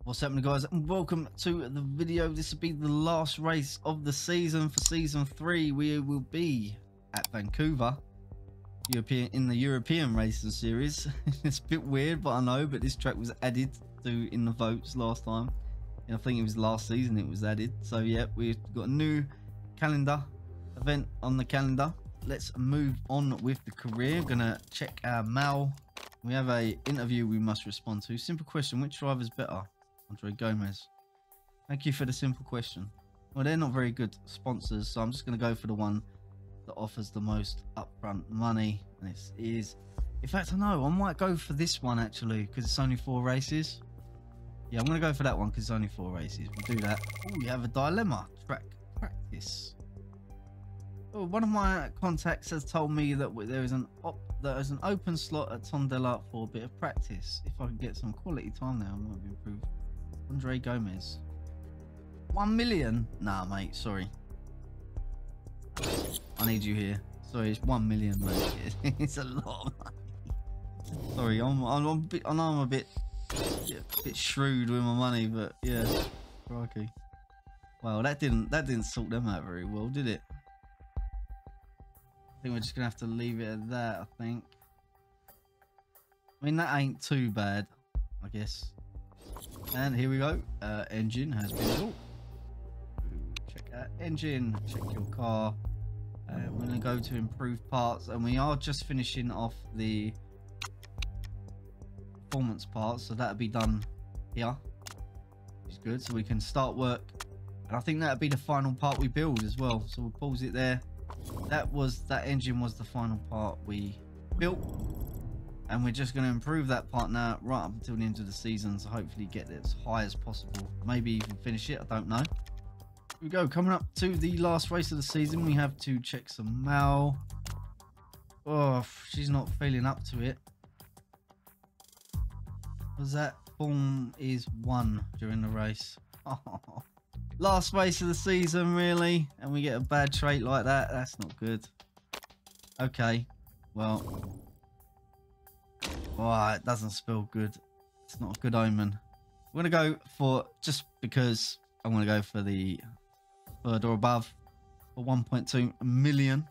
What's happening, guys, and welcome to the video. This will be the last race of the season for season 3. We will be at Vancouver, in the European racing series. It's a bit weird, but I know, but this track was added to in the votes last time, and I think it was last season it was added. So yeah, we've got a new calendar event on the calendar. Let's move on with the career. Gonna check our mail. We have a interview we must respond to. Simple question: which driver is better? Andre Gomez. Thank you for the simple question. Well, they're not very good sponsors, so I'm just going to go for the one that offers the most upfront money. This is, in fact, I know I might go for this one actually, because it's only 4 races. Yeah, I'm going to go for that one because it's only 4 races. We'll do that. Oh, we have a dilemma. Track practice. Oh, one of my contacts has told me that there is an open slot at Tondela for a bit of practice. If I can get some quality time there, I might be improved. Andre Gomez. 1 million? Nah, mate, sorry. I need you here. Sorry, it's 1 million, mate. It's a lot of money. Sorry, I know I'm a bit shrewd with my money, but yeah, crikey. Well, that didn't sort them out very well, did it? I think we're just gonna have to leave it at that. I think. I mean, that ain't too bad, I guess. And here we go. Engine has been built. Check that engine. Check your car. We're going to go to improved parts, and we are just finishing off the performance parts, so that'll be done here. Which is good, so we can start work. And I think that'll be the final part we build as well. So we'll pause it there. That engine was the final part we built. And we're just going to improve that part now right up until the end of the season, so hopefully get it as high as possible. Maybe even finish it, I don't know. Here we go, coming up to the last race of the season. We have to check some mail. Oh, she's not feeling up to it. Was that form is 1 during the race? Oh, last race of the season, really? And we get a bad trait like that? That's not good. Okay, well... Oh, it doesn't spell good. It's not a good omen. We're going to go for, just because I want to go for the 3rd or above for 1.2 million.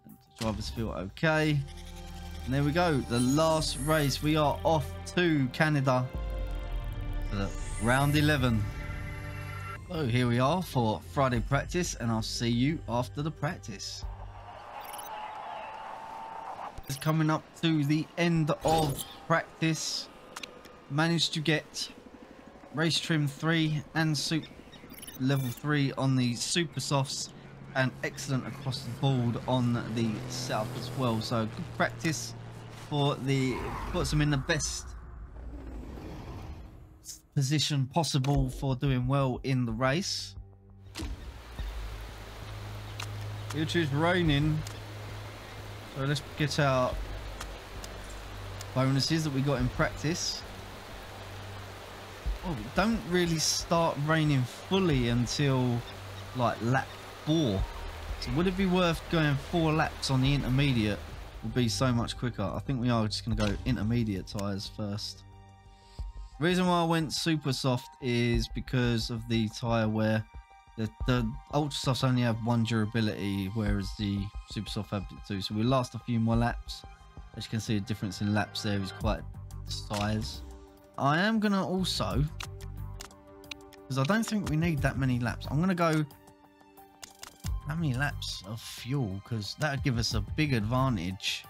And the drivers feel okay. And there we go. The last race. We are off to Canada for round 11. So here we are for Friday practice, and I'll see you after the practice. Is coming up to the end of practice. Managed to get race trim 3 and level 3 on the super softs, and excellent across the board on the setup as well. So good practice for puts them in the best position possible for doing well in the race. Which is raining. So let's get our bonuses that we got in practice. Oh, it don't really start raining fully until like lap 4. So would it be worth going 4 laps on the intermediate? Would be so much quicker. I think we are just going to go intermediate tyres first. The reason why I went super soft is because of the tyre wear. The ultra softs only have 1 durability, whereas the super soft have 2, so we'll last a few more laps. As you can see, the difference in laps there is quite size. I am gonna also, because I don't think we need that many laps, I'm gonna go how many laps of fuel, because that would give us a big advantage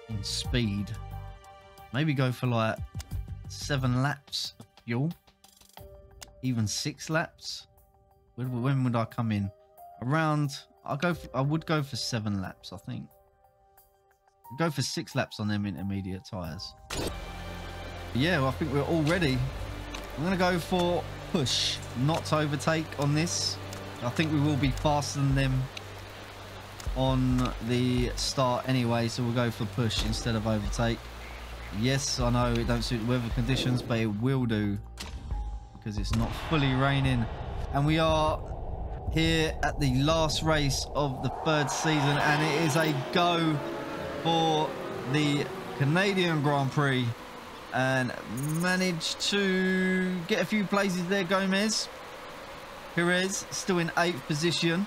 in speed. Maybe go for like 7 laps of fuel, even 6 laps. When would I come in? Around, I would go for 7 laps, I think. I'd go for 6 laps on them intermediate tyres. Yeah, well, I think we're all ready. I'm going to go for push, not overtake on this. I think we will be faster than them on the start anyway, so we'll go for push instead of overtake. Yes, I know it don't suit the weather conditions, but it will do because it's not fully raining. And we are here at the last race of the 3rd season, and it is a go for the Canadian Grand Prix. and managed to get a few places there. Gomez. Perez still in 8th position.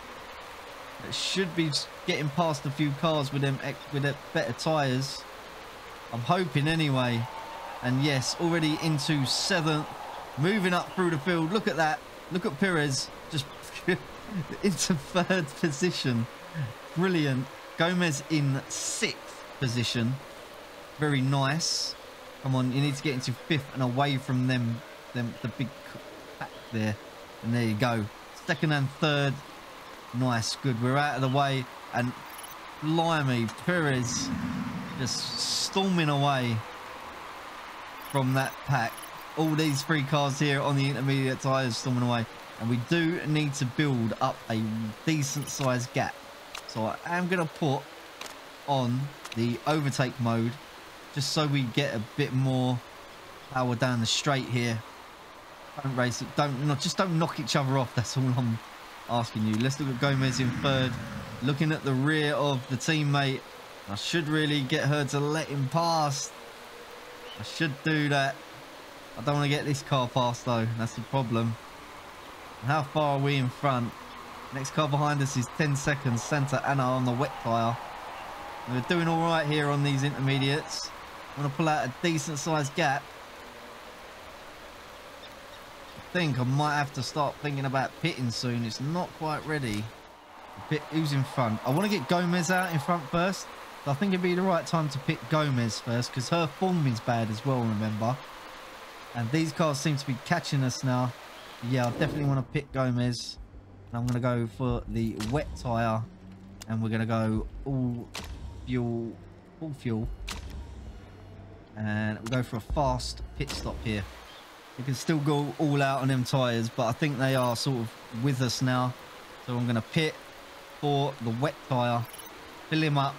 It should be getting past a few cars with them better tyres. I'm hoping anyway. And yes, already into 7th. Moving up through the field. Look at that. Look at Perez. Just into 3rd position. Brilliant. Gomez in 6th position. Very nice. Come on, you need to get into 5th and away from the big pack there. And there you go. 2nd and 3rd. Nice, good. We're out of the way. And blimey, Perez just storming away from that pack. All these 3 cars here on the intermediate tyres storming away. And we do need to build up a decent sized gap. So I am going to put on the overtake mode just so we get a bit more power down the straight here. Don't race it. Just don't knock each other off. That's all I'm asking you. Let's look at Gomez in 3rd. Looking at the rear of the teammate. I should really get her to let him past. I should do that. I don't want to get this car past though. That's the problem. How far are we in front? Next car behind us is 10 seconds. Santa Ana on the wet tyre. We're doing all right here on these intermediates. I'm going to pull out a decent sized gap. I think I might have to start thinking about pitting soon. It's not quite ready. Who's in front? I want to get Gomez out in front first. So I think it'd be the right time to pit Gomez first because her form is bad as well, remember. And these cars seem to be catching us now. Yeah, I definitely want to pit Gomez. And I'm going to go for the wet tyre. And we're going to go all fuel. And we'll go for a fast pit stop here. We can still go all out on them tyres, but I think they are sort of with us now. So I'm going to pit for the wet tyre. Fill him up.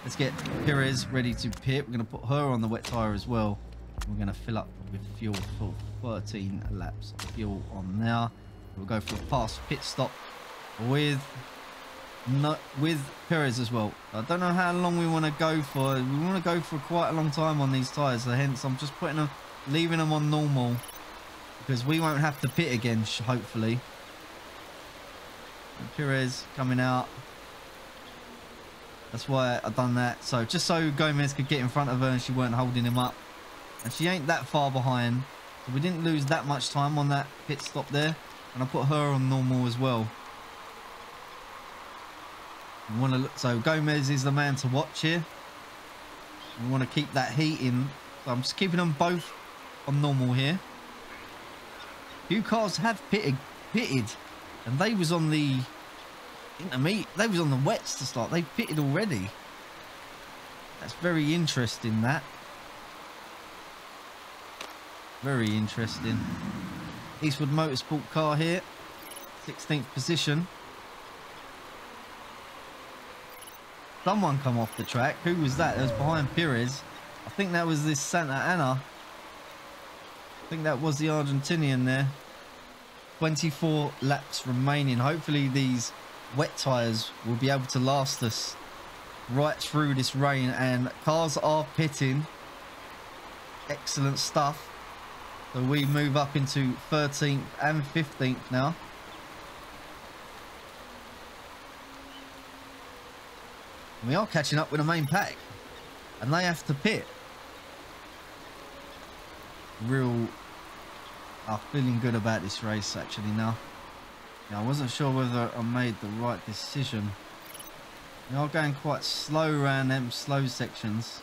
Let's get Perez ready to pit. We're going to put her on the wet tyre as well. We're going to fill up with fuel for 13 laps. Fuel on now. We'll go for a fast pit stop with Perez as well. I don't know how long we want to go for. We want to go for quite a long time on these tyres. So hence I'm just putting them, leaving them on normal because we won't have to pit again, hopefully. And Perez coming out. That's why I've done that. So just so Gomez could get in front of her and she weren't holding him up. And she ain't that far behind. So we didn't lose that much time on that pit stop there. And I put her on normal as well. We want to look, so Gomez is the man to watch here. We want to keep that heat in. So I'm just keeping them both on normal here. Few cars have pitted, and they was on the intermediate. They was on the wets to start. They pitted already. That's very interesting. That very interesting. Eastwood Motorsport car here, 16th position. Someone come off the track. Who was that? It was behind Perez. I think that was this Santa Ana. I think that was the Argentinian there. 24 laps remaining. Hopefully these wet tyres will be able to last us right through this rain. And cars are pitting. Excellent stuff. So we move up into 13th and 15th now. We are catching up with the main pack. And they have to pit. I'm feeling good about this race actually now. I wasn't sure whether I made the right decision. We are going quite slow around them slow sections.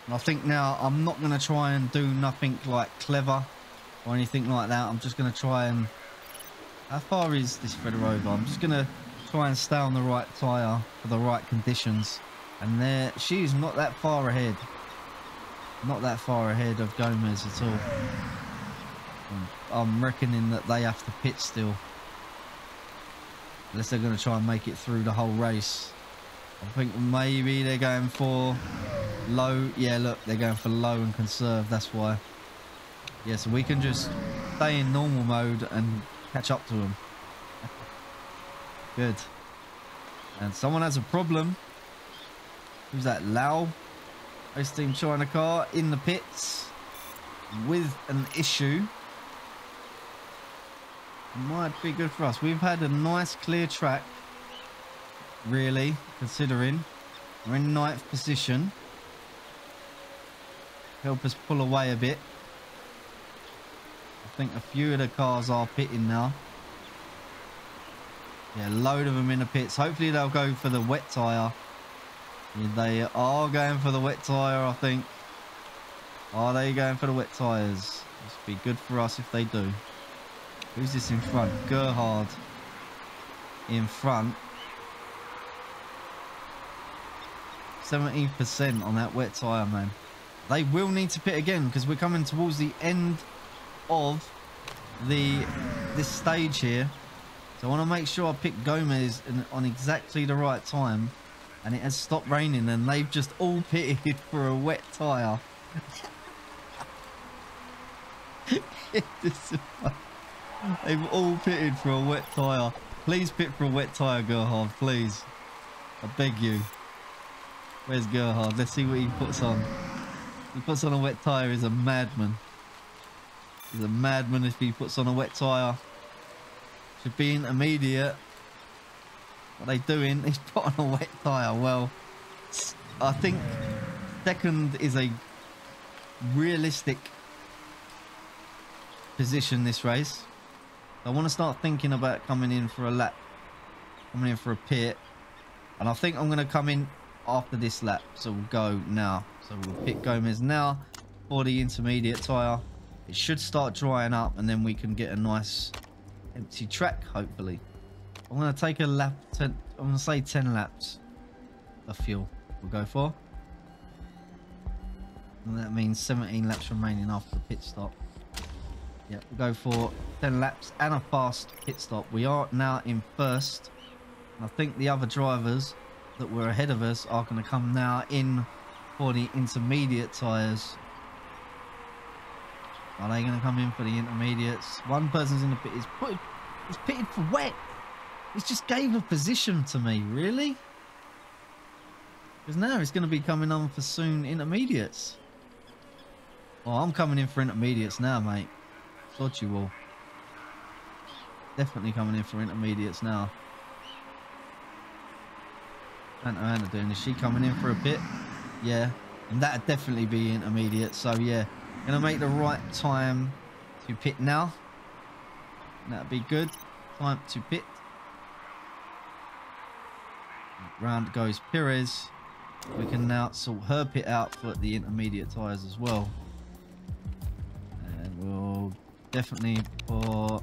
And I think now I'm not going to try and do nothing like clever or anything like that. I'm just going to try and... How far is this Federova? I'm just going to try and stay on the right tyre for the right conditions. And there, she's not that far ahead. Not that far ahead of Gomez at all. I'm reckoning that they have to pit still. Unless they're going to try and make it through the whole race. I think maybe they're going for low. Yeah, look, they're going for low and conserve. That's why. Yeah, so we can just stay in normal mode and catch up to them. Good. And someone has a problem. Who's that? Lau? Race Team China car in the pits with an issue. Might be good for us. We've had a nice clear track, really, considering we're in 9th position. Help us pull away a bit. I think a few of the cars are pitting now. Yeah, a load of them in the pits. Hopefully they'll go for the wet tyre. Yeah, they are going for the wet tyre, I think. Are they going for the wet tyres? This would be good for us if they do. Who's this in front? Gerhard in front. 70% on that wet tyre, man. They will need to pit again because we're coming towards the end of this stage here. So I want to make sure I pick Gomez on exactly the right time. And it has stopped raining and they've just all pitted for a wet tyre. They've all pitted for a wet tyre. Please pit for a wet tyre, Gerhard, please. I beg you. Where's Gerhard? Let's see what he puts on. He puts on a wet tyre, he's a madman. He's a madman if he puts on a wet tyre. Should be intermediate. What are they doing? He's put on a wet tyre. Well, I think second is a realistic position this race. I want to start thinking about coming in for a lap. Coming in for a pit. And I think I'm going to come in after this lap. So we'll go now. So we'll pit Gomez now for the intermediate tyre. It should start drying up and then we can get a nice empty track, hopefully. I'm going to take a lap, I'm going to say 10 laps of fuel we'll go for. And that means 17 laps remaining after the pit stop. Yeah, we'll go for 10 laps and a fast pit stop. We are now in first. And I think the other drivers that were ahead of us are going to come now in for the intermediate tyres. Are they going to come in for the intermediates? One person's in the pit. He's pitted for wet. He's just gave a position to me, really? Because now it's going to be coming on for soon intermediates. Oh, I'm coming in for intermediates now, mate. Thought you will. Definitely coming in for intermediates now. Anna doing, is she coming in for a pit? Yeah, and that'd definitely be intermediate. So yeah, gonna make the right time to pit now. That'd be good. Time to pit. Round goes Perez. We can now sort her pit out for the intermediate tyres as well. And we'll definitely put,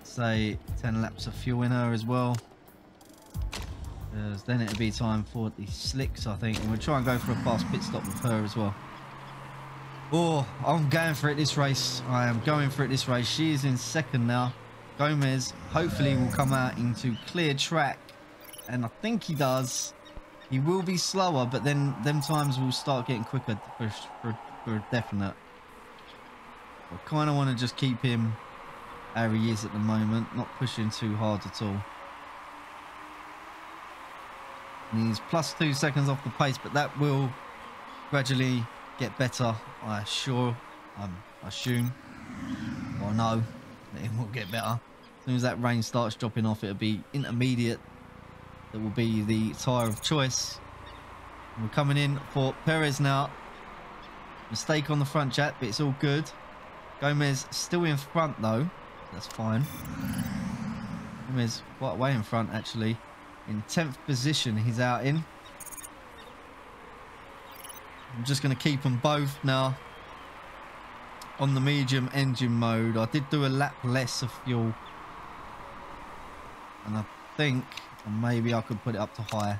say, 10 laps of fuel in her as well. Then it'll be time for the slicks, I think. And we'll try and go for a fast pit stop with her as well. Oh, I'm going for it this race. I am going for it this race. She is in second now. Gomez hopefully will come out into clear track. And I think he does. He will be slower, but then them times will start getting quicker for definite. I kind of want to just keep him how he is at the moment. Not pushing too hard at all. And he's plus 2 seconds off the pace, but that will gradually get better. I assume, or no, it will get better. As soon as that rain starts dropping off, it'll be intermediate. That will be the tyre of choice. And we're coming in for Perez now. Mistake on the front jack, but it's all good. Gomez still in front though. That's fine. Gomez quite way in front actually. In 10th position he's out in. I'm just going to keep them both now on the medium engine mode. I did do a lap less of fuel. And I think maybe I could put it up to high.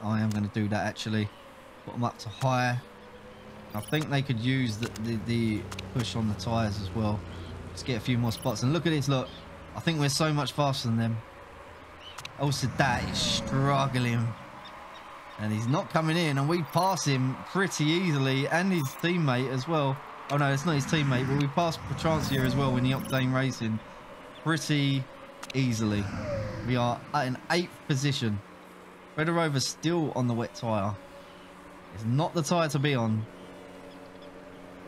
I am going to do that actually. Put them up to high. I think they could use the push on the tyres as well. Just get a few more spots. And look at this, look. I think we're so much faster than them. Also, that is struggling. And he's not coming in. And we pass him pretty easily. And his teammate as well. Oh no, it's not his teammate. But we passed Petrancia as well in the Octane Racing. Pretty easily. We are in 8th position. Red Rover's still on the wet tyre. It's not the tyre to be on.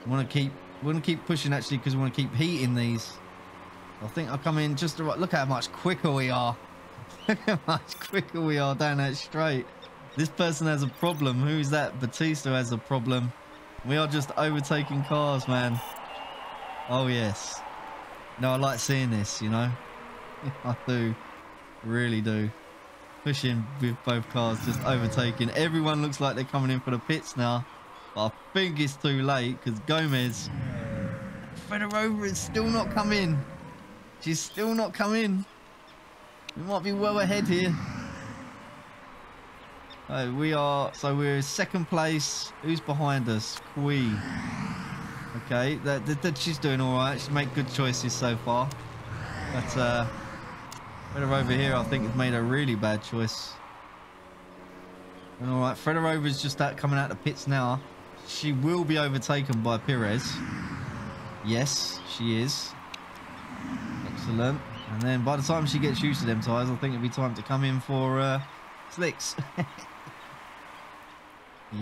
We want to keep pushing actually because we want to keep heating these. I think I'll come in just the right. Look how much quicker we are. Look how much quicker we are down that straight. This person has a problem. Who's that? Batista has a problem. We are just overtaking cars, man. Oh, yes. No, I like seeing this, you know. I do. Really do. Pushing with both cars, just overtaking. Everyone looks like they're coming in for the pits now. But I think it's too late because Gomez... Federova is still not coming. She's still not coming. We might be well ahead here. We're second place. Who's behind us? Kui. Okay, that she's doing all right. She's made good choices so far. But Federova here, I think, has made a really bad choice. All right, Federova's just coming out the pits now. She will be overtaken by Perez. Yes, she is. Excellent. And then by the time she gets used to them tyres, I think it'll be time to come in for slicks.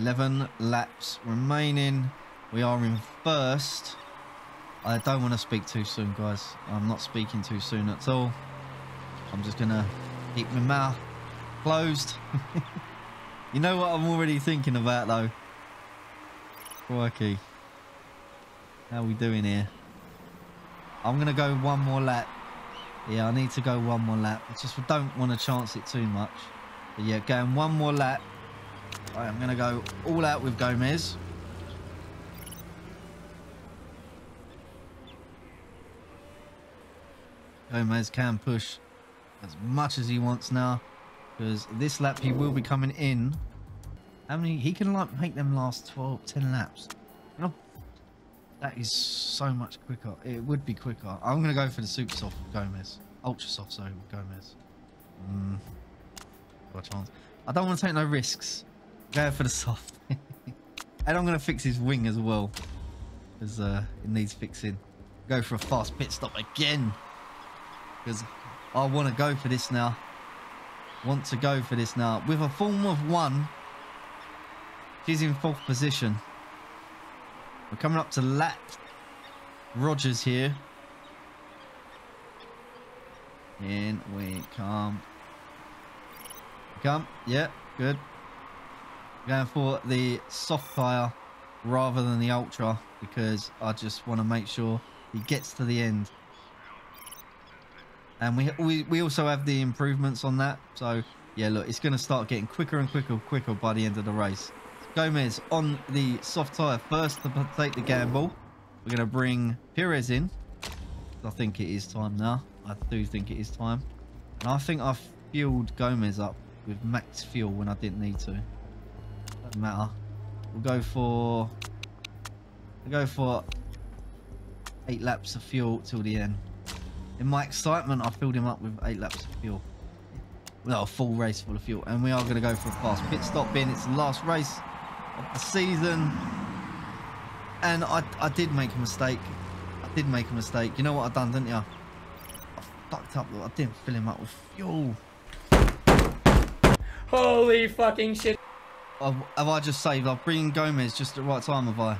11 laps remaining. We are in first. I don't want to speak too soon, guys. I'm not speaking too soon at all. I'm just going to keep my mouth closed. You know what I'm already thinking about, though? Crikey. How are we doing here? I'm going to go one more lap. Yeah, I need to go one more lap. I just don't want to chance it too much. But yeah, going one more lap. Right, I'm going to go all out with Gomez. Gomez can push as much as he wants now. Because this lap he will be coming in. How many? He can like make them last 10 laps. You know, that is so much quicker. It would be quicker. I'm going to go for the super soft with Gomez. Ultra soft, sorry, with Gomez. Got a chance. I don't want to take no risks. Go for the soft. And I'm going to fix his wing as well. Because it needs fixing. Go for a fast pit stop again. Because I want to go for this now. Want to go for this now. With a form of 1. She's in 4th position. We're coming up to lap Rogers here. In we come. Yeah, good. Going for the soft tyre rather than the ultra because I just want to make sure he gets to the end. And we also have the improvements on that. So yeah, look, it's going to start getting quicker and quicker by the end of the race. Gomez on the soft tyre first to take the gamble. We're going to bring Perez in. I think it is time now. I do think it is time. And I think I've fueled Gomez up with max fuel when I didn't need to. Doesn't matter. We'll go for 8 laps of fuel till the end. In my excitement, I filled him up with 8 laps of fuel. Well, a full race full of fuel. And we are going to go for a fast pit stop being it's the last race of the season. And I did make a mistake. You know what I've done, didn't you? I fucked up. I didn't fill him up with fuel. Holy fucking shit. Have I just saved? I've bring Gomez just at the right time, have I?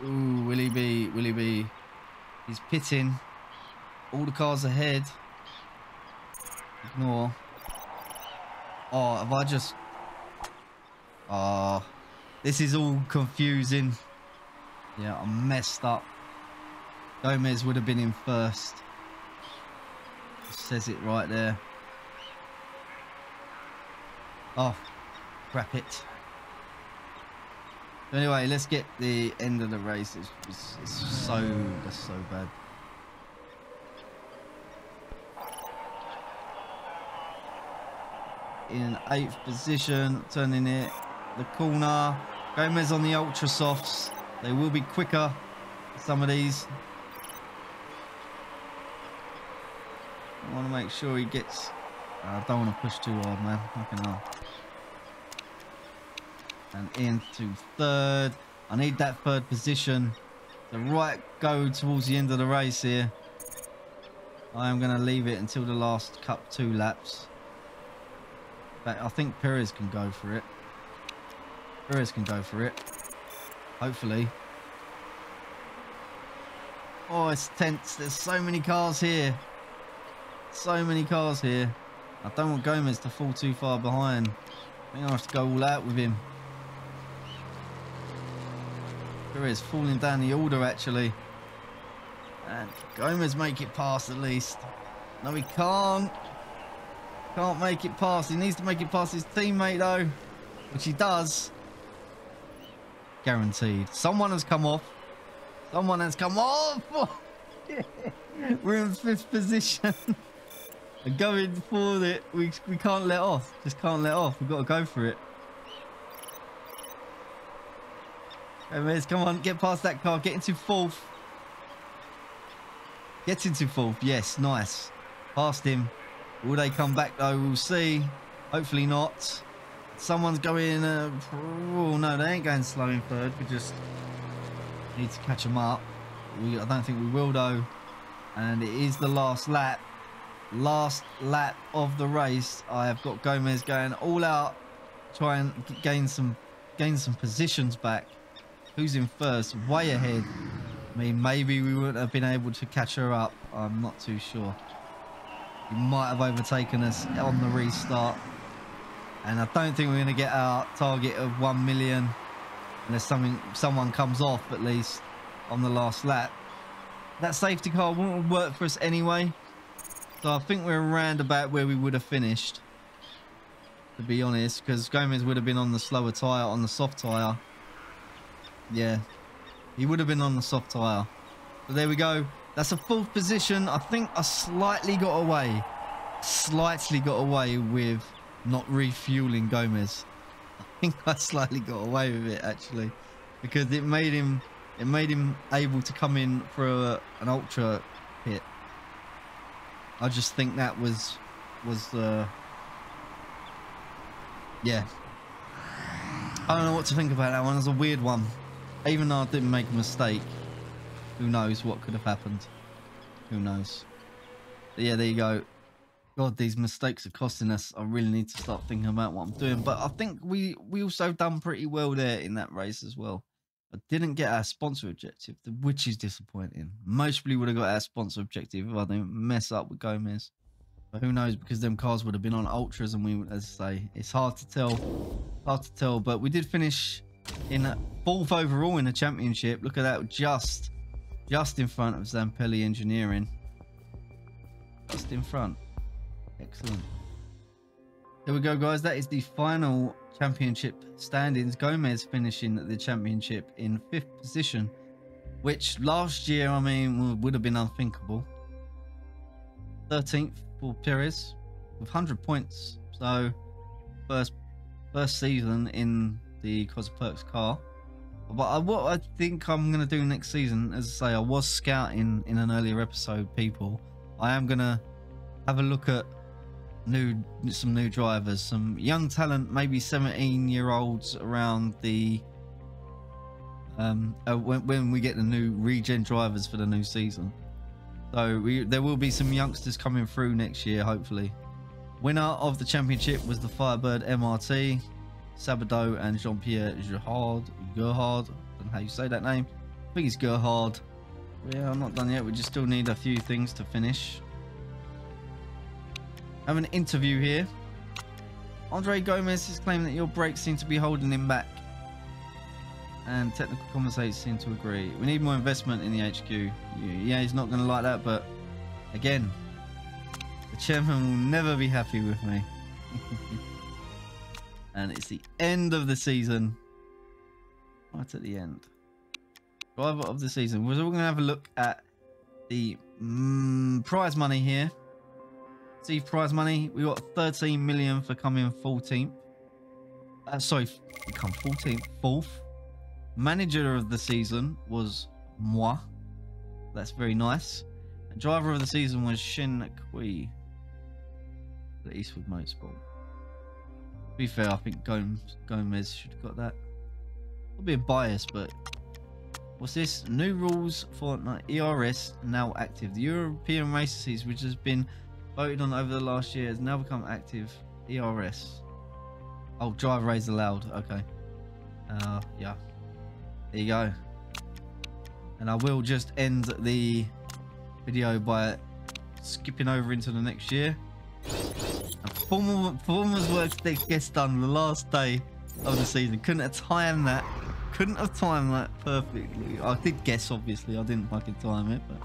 Ooh, will he be? He's pitting. All the cars ahead. Ignore. Oh, have I just... Oh, this is all confusing. Yeah, I messed up. Gomez would have been in first. It says it right there. Oh, crap it. Anyway, let's get the end of the race. That's so bad. In 8th position, turning it the corner. Gomez on the ultra softs. They will be quicker. Some of these. I want to make sure he gets. I don't want to push too hard, man. Fucking hell. And into 3rd. I need that 3rd position to go towards the end of the race here. I am going to leave it until the last Cup 2 laps. But I think Perez can go for it. Perez can go for it. Hopefully. Oh, it's tense. There's so many cars here. So many cars here. I don't want Gomez to fall too far behind. I think I'll have to go all out with him. Perez falling down the order, actually. And Gomez make it past at least. No, he can't. Can't make it past. He needs to make it past his teammate, though. Which he does. Guaranteed. Someone has come off. Someone has come off. We're in 5th position. And going for it. We can't let off. Just can't let off. We've got to go for it. Gomez, come on. Get past that car. Get into 4th. Get into 4th. Yes, nice. Past him. Will they come back though? We'll see. Hopefully not. Someone's going... oh, no, they ain't going slow in 3rd. We just need to catch them up. I don't think we will though. And it is the last lap. Last lap of the race. I have got Gomez going all out. Try and gain some positions back. Who's in 1st? Way ahead. I mean, maybe we wouldn't have been able to catch her up. I'm not too sure. He might have overtaken us on the restart. And I don't think we're going to get our target of 1 million. Unless someone comes off at least on the last lap. That safety car won't work for us anyway. So I think we're around about where we would have finished. To be honest. Because Gomez would have been on the slower tyre, on the soft tyre. Yeah. He would have been on the soft tyre. So there we go. That's a 4th position. I think I slightly got away. Slightly got away with not refueling Gomez. I think I slightly got away with it actually. Because it made him able to come in for an ultra hit. I just think that was yeah. I don't know what to think about that one. It's a weird one. Even though I didn't make a mistake, who knows what could have happened? Who knows? But yeah, there you go. God, these mistakes are costing us. I really need to start thinking about what I'm doing. But I think we also done pretty well there in that race as well. I didn't get our sponsor objective, which is disappointing. Most probably would have got our sponsor objective if I didn't mess up with Gomez. But who knows, because them cars would have been on ultras and we, as I say, it's hard to tell. Hard to tell, but we did finish in 4th overall in the championship. Look at that, just in front of Zampelli Engineering. Just in front. Excellent. There we go, guys. That is the final championship standings. Gomez finishing the championship in 5th position, which last year, I mean, would have been unthinkable. 13th for Perez with 100 points. So first season in the CozzaPerks car. But what I think I'm going to do next season, as I say, I was scouting in an earlier episode, people. I am going to have a look at some new drivers, some young talent, maybe 17-year-olds around the when we get the new regen drivers for the new season. So there will be some youngsters coming through next year, hopefully. Winner of the championship was the Firebird MRT, Sabado and Jean-Pierre Gerhard. I don't know how you say that name. I think it's Gerhard. Yeah, I'm not done yet. We just still need a few things to finish. I have an interview here. Andre Gomez is claiming that your brakes seem to be holding him back. And technical commentators seem to agree. We need more investment in the HQ. Yeah, he's not going to like that, but again, the chairman will never be happy with me. And it's the end of the season. Right at the end. Driver of the season. We're going to have a look at the prize money here. See, prize money. We got 13 million for coming 14th. Sorry, become 14th. 4th. Manager of the season was moi. That's very nice. And driver of the season was Shin Kui. The Eastwood Motorsport. To be fair, I think Gomez should have got that. I'll be a bias, but what's this? New rules for ERS now active. The European races, which has been voted on over the last year, has now become active. ERS. Oh, driver raise allowed. Okay. Yeah, there you go. And I will just end the video by skipping over into the next year. And performance work gets done the last day of the season. Couldn't have timed that perfectly. I did guess, obviously. I didn't fucking time it, but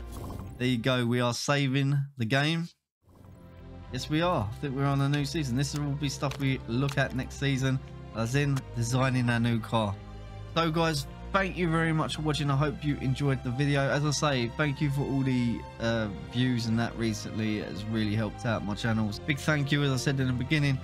there you go. We are saving the game. Yes, we are. I think we're on a new season. This will be stuff we look at next season, as in designing our new car. So guys, thank you very much for watching. I hope you enjoyed the video. As I say, thank you for all the views and that recently. It has really helped out my channels. Big thank you, as I said in the beginning.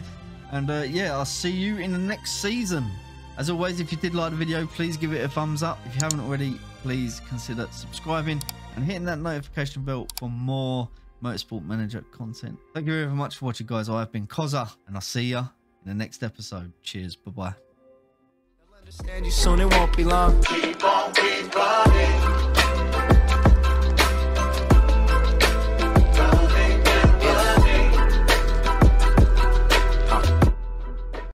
And yeah, I'll see you in the next season. As always, if you did like the video, please give it a thumbs up. If you haven't already, please consider subscribing and hitting that notification bell for more Motorsport Manager content. Thank you very much for watching, guys. I have been Cozza, and I'll see you in the next episode. Cheers. Bye-bye. Understand you soon, it won't be long. Keep on, keep running.